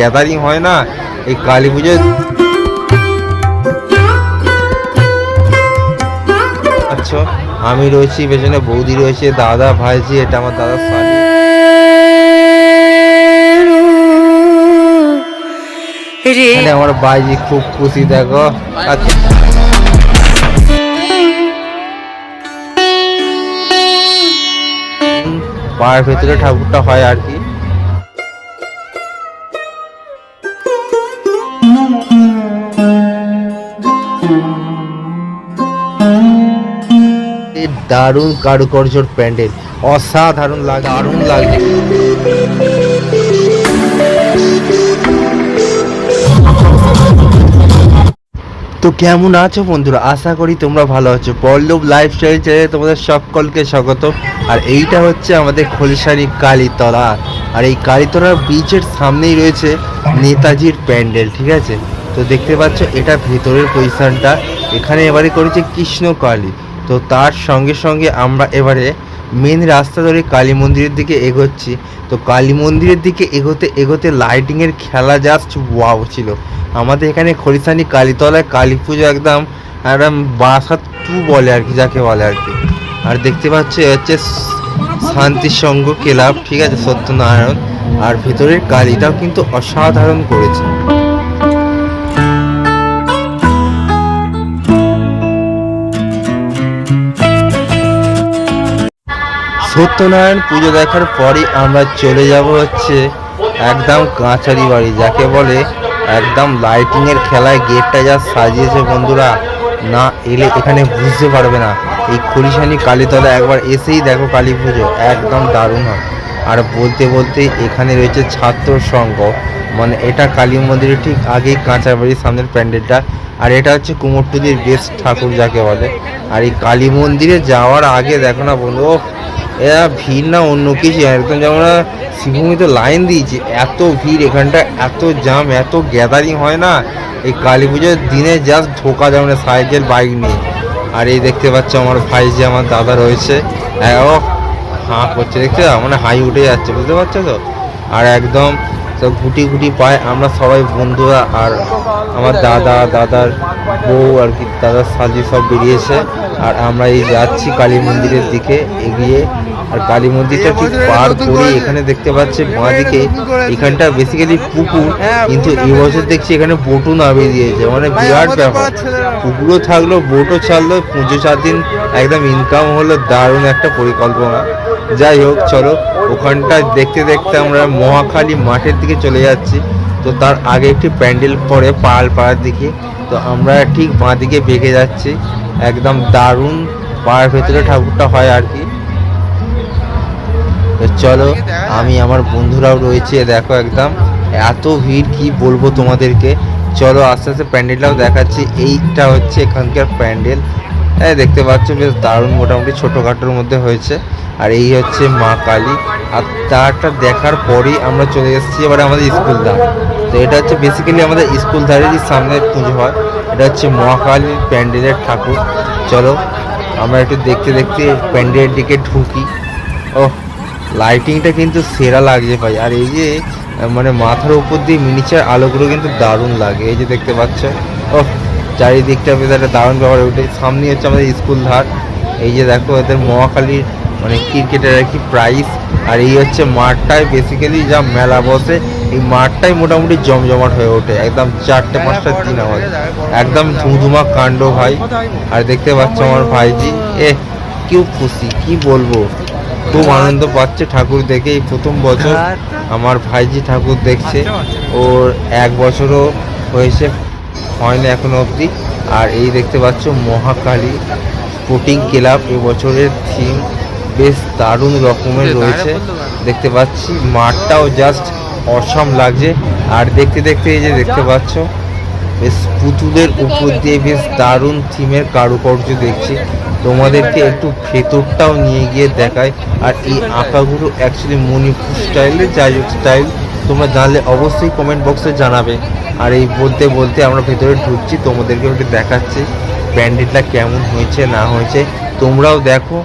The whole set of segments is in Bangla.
গ্যাদারিং হয় না এই কালী পুজোয়। আচ্ছা, আমি রয়েছি পেছনে, বৌদি রয়েছে, দাদা, ভাইজি, এটা আমার দাদা শালি। আমার ভাইজি খুব খুশি, দেখো। আচ্ছা, পাড়ার ভেতরে ঠাকুরটা হয় আর কি। দারুণ কারুকার্যর প্যান্ডেল, অসাধারণ লাগে, দারুণ লাগে। তো কেমন আছো বন্ধুরা? আশা করি তোমরা ভালো আছো। পল্লব লাইফস্টাইল চ্যানেলে তোমাদের সকলকে স্বাগত। আর এইটা হচ্ছে আমাদের খলিশারি কালীতলা, আর এই কালীতলার ব্রিজের সামনেই রয়েছে নেতাজির প্যান্ডেল, ঠিক আছে? তো দেখতে পাচ্ছ এটা ভেতরের পজিশনটা। এখানে এবারে করেছে কৃষ্ণ কালী। তো তার সঙ্গে সঙ্গে আমরা এবারে মেন রাস্তা ধরে কালী মন্দিরের দিকে এগোচ্ছি। তো কালী মন্দিরের দিকে এগোতে এগোতে লাইটিংয়ের খেলা জাস্ট ওয়াও ছিল। আমাদের এখানে খলিশানি কালীতলায় কালী পুজো একদম বারাসাত 2 বলে আর কি, যাকে বলে আর কি। আর দেখতে পাচ্ছ হচ্ছে শান্তি সংঘ ক্লাব, ঠিক আছে, সত্যনারায়ণ। আর ভেতরের কালীটাও কিন্তু অসাধারণ করেছে। সত্যনারায়ণ পুজো দেখার পরই আমরা চলে যাব হচ্ছে একদম কাঁচারি বাড়ি, যাকে বলে। একদম লাইটিংয়ের খেলায় গেটটা যা সাজিয়েছে বন্ধুরা, না এলে এখানে বুঝতে পারবে না। এই খলিশানি কালীতলা একবার এসেই দেখো কালী পুজো, একদম দারুণ হয়। আর বলতে বলতে এখানে রয়েছে ছাত্র সংঘ, মানে এটা কালী মন্দিরের ঠিক আগেই কাঁচা বাড়ির সামনের প্যান্ডেলটা। আর এটা হচ্ছে কুমোরটুলির বেস্ট ঠাকুর, যাকে বলে। আর এই কালী মন্দিরে যাওয়ার আগে দেখো না বন্ধু, এরা ভিড় না অন্য কিছু, একদম যেমন শিবভূমিতে লাইন দিয়েছে, এত ভিড় এখানটা, এত জাম, এত গ্যাদারিং হয় না এই কালী পুজোর দিনে, জাস্ট ঢোকা যাবে না সাইকেল বাইক নিয়ে। আর এই দেখতে পাচ্ছ আমার ভাই যে আমার দাদা রয়েছে, ও হাঁ করছে, দেখতে মানে হাই উঠে যাচ্ছে, বুঝতে পারছো তো? আর একদম সব গুটি গুটি পায় আমরা সবাই বন্ধুরা, আর আমার দাদার বউ আর কি, দাদার শালি সব বেরিয়েছে। আর আমরা এই যাচ্ছি কালী মন্দিরের দিকে এগিয়ে। আর কালী মন্দিরটা ঠিক পার করে এখানে দেখতে পাচ্ছি বাঁদিকে এখানটা বেসিক্যালি পুকুর, কিন্তু এবছর দেখছি এখানে বোটও নামিয়ে দিয়েছে, মানে বিরাট ব্যাপার। পুকুরও থাকলো, বোটও ছাড়লো, পুজো 4 দিন একদম ইনকাম হলো, দারুণ একটা পরিকল্পনা। যাই হোক, চলো ওখানটা দেখতে দেখতে আমরা মহাখালী মাঠের দিকে চলে যাচ্ছি। তো তার আগে একটি প্যান্ডেল পরে পাড়ার দিকে, তো আমরা ঠিক বাঁ দিকে বেঁকে যাচ্ছি। একদম দারুণ পাড়ার ভেতরে ঠাকুরটা হয় আর কি। তো চলো, আমি আমার বন্ধুরাও রয়েছে, দেখো একদম এত ভিড় কি বলবো তোমাদেরকে। চলো আস্তে আস্তে প্যান্ডেলটাও দেখাচ্ছি। এইটা হচ্ছে এখানকার প্যান্ডেল, দেখতে পাচ্ছ বেশ দারুণ, মোটামুটি ছোটোখাটোর মধ্যে হয়েছে। আর এই হচ্ছে মা কালী। আর তারটা দেখার পরেই আমরা চলে এসেছি এবারে আমাদের স্কুল ধার। তো এটা হচ্ছে বেসিক্যালি আমাদের স্কুল ধারেরই সামনে পুজো হয়। এটা হচ্ছে মহাকালীর প্যান্ডেলের ঠাকুর। চলো আমরা একটু দেখতে দেখতে প্যান্ডেলের দিকে ঢুকি। ও লাইটিংটা কিন্তু সেরা লাগছে ভাই। আর এই যে মানে মাথার উপর দিয়ে মিনিচার আলোগুলো কিন্তু দারুণ লাগে, এই যে দেখতে পাচ্ছ। ও চারিদিকটা বেশ একটা দারুণ ব্যাপার। ওইটাই সামনে হচ্ছে আমাদের স্কুল ধার। এই যে দেখো এদের মহাকালীর মানে ক্রিকেটের আর কি প্রাইজ। আর এই হচ্ছে মাঠটায় বেসিক্যালি যা মেলা বসে, এই মাঠটাই মোটামুটি জমজমাট হয়ে ওঠে একদম 4টে-5টার দিন আমাদের, একদম ধুমধুমা কাণ্ড ভাই। আর দেখতে পাচ্ছ আমার ভাইজি, কেউ খুশি কি বলবো, খুব আনন্দ পাচ্ছে ঠাকুর দেখে। এই প্রথম বছর আমার ভাইজি ঠাকুর দেখছে, ওর 1 বছরও হয়েছে হয়নি এখনো অবধি। আর এই দেখতে পাচ্ছ মহাকালী স্পোর্টিং ক্লাব, এবছরের থিম বেশ দারুণ রকমের রয়েছে, দেখতে পাচ্ছি। মাঠটাও জাস্ট অসাম লাগছে। আর দেখতে দেখতে এই যে দেখতে পাচ্ছ বেশ পুতুলের উপর দিয়ে বেশ দারুণ থিমের কারুকার্য দেখছি। তোমাদেরকে একটু ভেতরটাও নিয়ে গিয়ে দেখায়। আর এই আঁকাগুলো অ্যাকচুয়ালি মণিপুর স্টাইলের, যাই হোক স্টাইল তোমরা জানলে অবশ্যই কমেন্ট বক্সে জানাবে। আর এই বলতে বলতে আমরা ভেতরে ঢুকছি, তোমাদেরকে একটু দেখাচ্ছি প্যান্ডেলটা কেমন হয়েছে না হয়েছে, তোমরাও দেখো।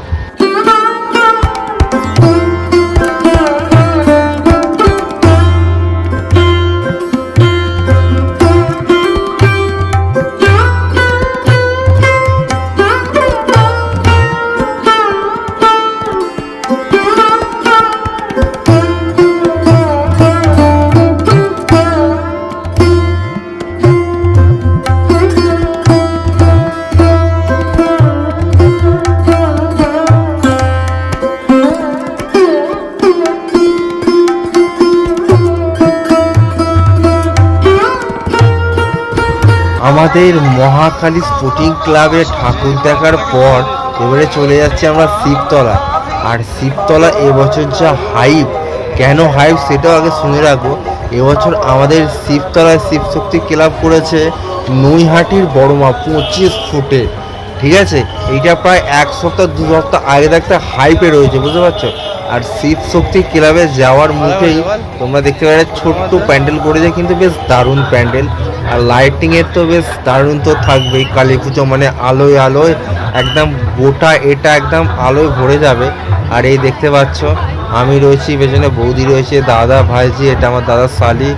আমাদের মহাকালী স্পোর্টিং ক্লাবে ঠাকুর দেখার পর এবারে চলে যাচ্ছি আমরা শিবতলা। আর শিবতলা এবছর যা হাইপ, কেন হাইপ সেটাও আগে শুনে রাখবো। এবছর আমাদের শিবতলায় শিবশক্তি ক্লাব করেছে নৈহাটির বড় মা 25 ফুটে, ঠিক আছে। এইটা প্রায় 1 সপ্তাহ 2 সপ্তাহ আগে একটা হাইপে রয়েছে, বুঝতে পারছো। আর শিবশক্তি ক্লাবে যাওয়ার মুখেই তোমরা দেখতে পাবে ছোট্ট প্যান্ডেল করেছে, কিন্তু বেশ দারুণ প্যান্ডেল। আর লাইটিংয়ের তো বেশ দারুণ তো থাকবেই। কালী পুজো মানে আলোয় আলোয় একদম গোটা এটা একদম আলোয় ভরে যাবে। আর এই দেখতে পাচ্ছ আমি রয়েছি, পেছনে বৌদি রয়েছে, দাদা ভাইজি, এটা আমার দাদার শালি,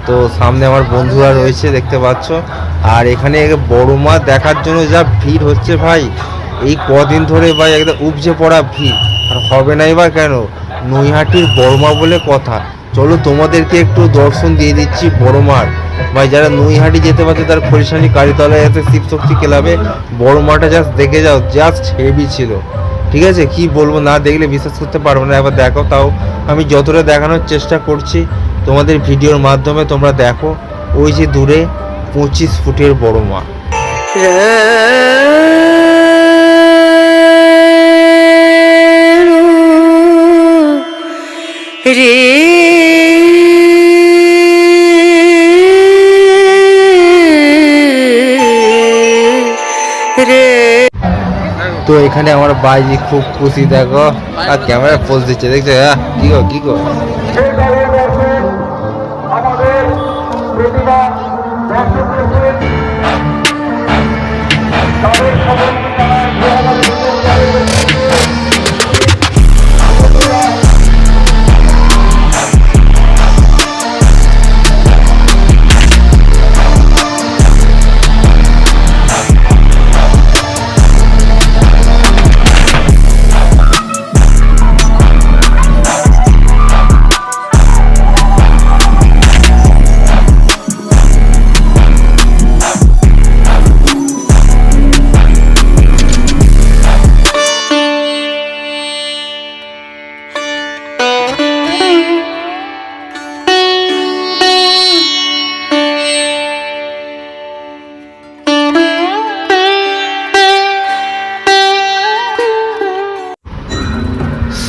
তো সামনে আমার বন্ধুরা রয়েছে দেখতে পাচ্ছ। আর এখানে বড় মা দেখার জন্য যা ভিড় হচ্ছে ভাই, এই কদিন ধরে ভাই একদম উপচে পড়া ভিড়। আর হবে নাই বা কেন, নৈহাটির বড় মা বলে কথা। চলো তোমাদেরকে একটু দর্শন দিয়ে দিচ্ছি বড় মার। ভাই যারা নৈহাটি যেতে পারছে তার খরিশানি কালীতলায় আছে শিবশক্তি ক্লাবে বড় মাটা জাস্ট দেখে যাও, জাস্ট হেভি ছিল, ঠিক আছে। কি বলবো, না দেখলে বিশ্বাস করতে পারবো না। একবার দেখো, তাও আমি যতটা দেখানোর চেষ্টা করছি তোমাদের ভিডিওর মাধ্যমে, তোমরা দেখো। ওই যে দূরে 25 ফুটের বড় মা। তো এখানে আমার বাইজি খুব খুশি, দেখো। আর ক্যামেরা পোজ দিচ্ছে, দেখছো? কি গো কি গো।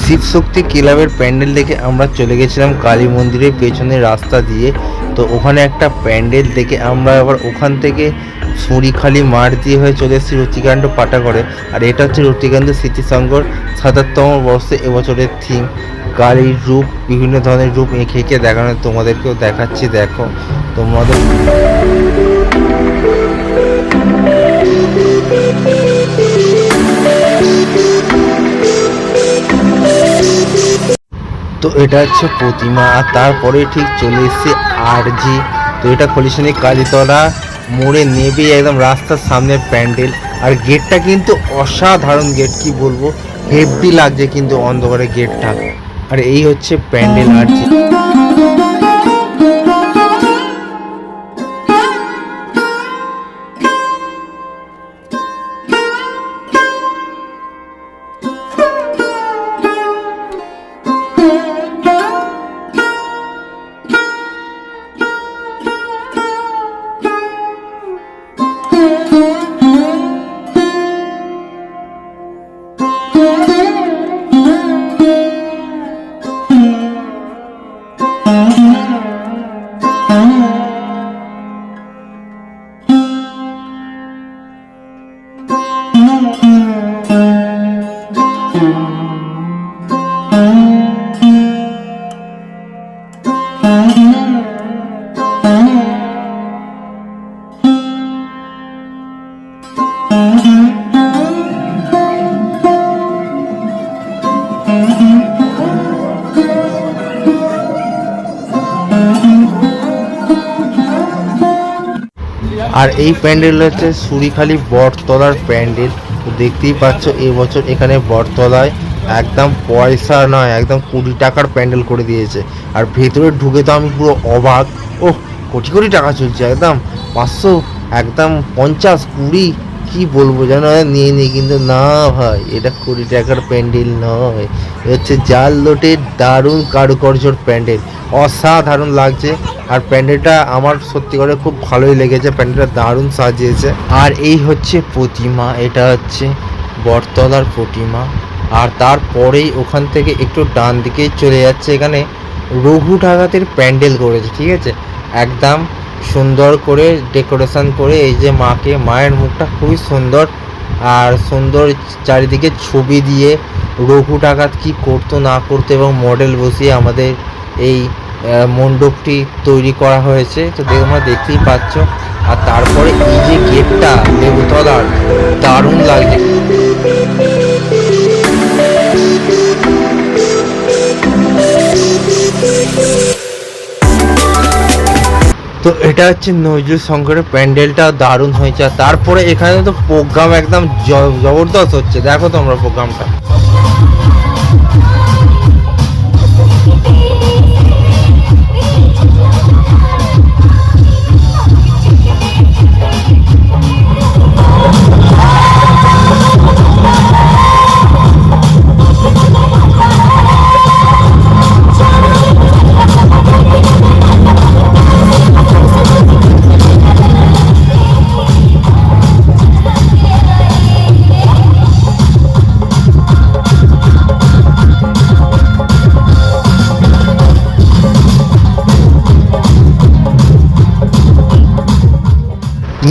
শিবশক্তি ক্লাবের প্যান্ডেল দেখে আমরা চলে গেছিলাম কালী মন্দিরের পেছনের রাস্তা দিয়ে। তো ওখানে একটা প্যান্ডেল দেখে আমরা আবার ওখান থেকে সুঁড়িখালি মাঠ দিয়ে হয়ে চলে এসেছি রতিকান্ত পাটাগড়ে। আর এটা হচ্ছে রতিকান্ত স্মৃতিসংঘর ৭৭তম বর্ষে এবছরের থিম কালীর রূপ, বিভিন্ন ধরনের রূপ এঁকে এঁকে দেখানো, তোমাদেরকেও দেখাচ্ছি, দেখো তোমাদের। তো এটা হচ্ছে প্রতিমা। আর তারপরে ঠিক চলে এসছে আরজি। তো এটা খলিশানি কালীতলা মোড়ে নেবে একদম রাস্তার সামনের প্যান্ডেল। আর গেটটা কিন্তু অসাধারণ গেট, কি বলবো, হেভি লাগছে কিন্তু অন্ধকারে গেটটা। আর এই হচ্ছে প্যান্ডেল আরজি। আর এই প্যান্ডেল হচ্ছে সুরিখালি বটতলার প্যান্ডেল। তো দেখতেই পাচ্ছ এবছর এখানে বটতলায় একদম পয়সা নয়, একদম 20 টাকার প্যান্ডেল করে দিয়েছে। আর ভেতরে ঢুকে তো আমি পুরো অবাক, কোটি কোটি টাকা চলছে, একদম 500, একদম 50, 20, কি বলবো জানো, নিয়ে নিই, কিন্তু না ভাই, এটা 20 টাকার প্যান্ডেল নয়, এ হচ্ছে জাল লোটের দারুণ কারুকার্যর প্যান্ডেল, অসাধারণ লাগছে। আর প্যান্ডেলটা আমার সত্যি করে খুব ভালোই লেগেছে, প্যান্ডেলটা দারুণ সাজিয়েছে। আর এই হচ্ছে প্রতিমা, এটা হচ্ছে বটতলার প্রতিমা। আর তারপরেই ওখান থেকে একটু ডান দিকে চলে যাচ্ছে, এখানে রঘু ডাকাতের প্যান্ডেল করেছে, ঠিক আছে, একদম সুন্দর করে ডেকোরেশন করে। এই যে মাকে, মায়ের মুখটা খুবই সুন্দর, আর সুন্দর চারিদিকে ছবি দিয়ে রঘু ডাকাত কি করতো না করতো এবং মডেল বসিয়ে আমাদের এই মণ্ডপটি তৈরি করা হয়েছে, তো তোমরা দেখতেই পাচ্ছ। আর তারপরে এই যে গেটটা লেবুতলার, দারুণ লাগছে। তো এটা হচ্ছে নজরুল শঙ্করের প্যান্ডেলটা দারুণ হয়েছে। আর তারপরে এখানে তো প্রোগ্রাম একদম জবরদস্ত হচ্ছে, দেখো তোমরা প্রোগ্রামটা।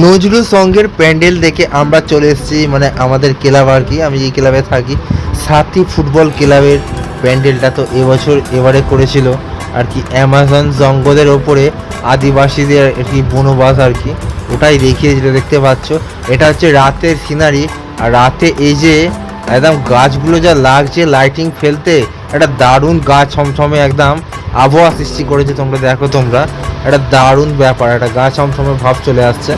নজরুল সঙ্গের প্যান্ডেল দেখে আমরা চলে এসেছি মানে আমাদের ক্লাব আর কি, আমি এই ক্লাবে থাকি, সাথী ফুটবল ক্লাবের প্যান্ডেলটা তো এবারে করেছিল আর কি অ্যামাজন জঙ্গলের ওপরে আদিবাসীদের আর কি বনবাস আর কি, ওটাই দেখিয়েছিল, দেখতে পাচ্ছ। এটা হচ্ছে রাতের সিনারি, আর রাতে এই যে একদম গাছগুলো যা লাগছে লাইটিং ফেলতে, একটা দারুণ গাছ ছমছমে একদম আবহাওয়া সৃষ্টি করেছে, তোমরা দেখো তোমরা, একটা দারুণ ব্যাপার, একটা গা ছমছমে ভাব চলে আসছে।